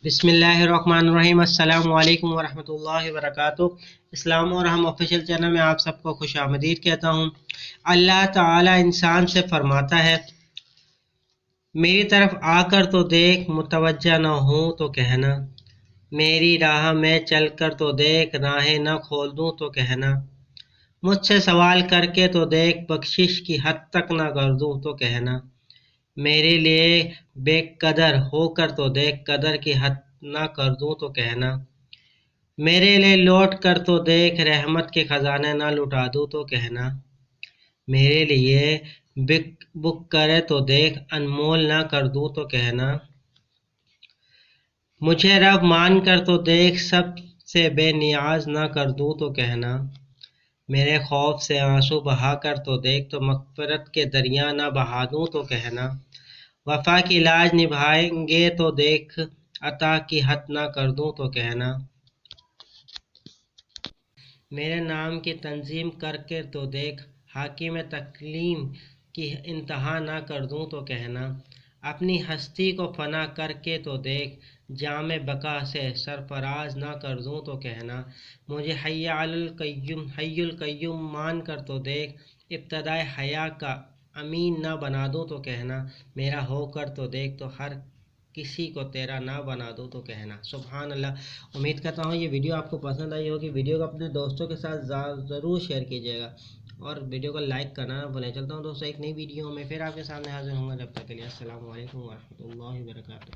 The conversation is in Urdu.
بسم اللہ الرحمن الرحیم۔ السلام علیکم ورحمۃ اللہ وبرکاتہ۔ اسلام اور ہم آفیشیل چینل میں آپ سب کو خوش آمدید کہتا ہوں۔ اللہ تعالی انسان سے فرماتا ہے، میری طرف آ کر تو دیکھ، متوجہ نہ ہوں تو کہنا، میری راہ میں چل کر تو دیکھ، راہیں نہ کھول دوں تو کہنا، مجھ سے سوال کر کے تو دیکھ، بخشش کی حد تک نہ کر دوں تو کہنا، میرے لیے بے قدر ہو کر تو دیکھ، قدر کی حد نہ کر دوں تو کہنا، میرے لیے لوٹ کر تو دیکھ، رحمت کے خزانے نہ لٹا دوں تو کہنا، میرے لیے بک بک کرے تو دیکھ، انمول نہ کر دوں تو کہنا، مجھے رب مان کر تو دیکھ، سب سے بے نیاز نہ کر دوں تو کہنا، میرے خوف سے آنسو بہا کر تو دیکھ، تو مغفرت کے دریا نہ بہا دوں تو کہنا، وفا کی لاج نبھائیں گے تو دیکھ، عطا کی حد نہ کر دوں تو کہنا، میرے نام کی تنظیم کر کے تو دیکھ، حاکم تکلیم کی انتہا نہ کر دوں تو کہنا، اپنی ہستی کو فنا کر کے تو دیکھ، جام بقا سے سرفراز نہ کر دوں تو کہنا، مجھے حی القیوم مان کر تو دیکھ، ابتدائے حیا کا امین نہ بنا دوں تو کہنا، میرا ہو کر تو دیکھ، تو ہر کسی کو تیرا نہ بنا دو تو کہنا۔ سبحان اللہ۔ امید کرتا ہوں یہ ویڈیو آپ کو پسند آئی ہوگی۔ ویڈیو کو اپنے دوستوں کے ساتھ ضرور شیئر کیجیے گا اور ویڈیو کو لائک کرنا نہ بھولیں۔ چلتا ہوں دوستوں، ایک نئی ویڈیو میں پھر آپ کے سامنے حاضر ہوں گا۔ جب تک کے لیے السلام علیکم ورحمۃ اللہ وبرکاتہ۔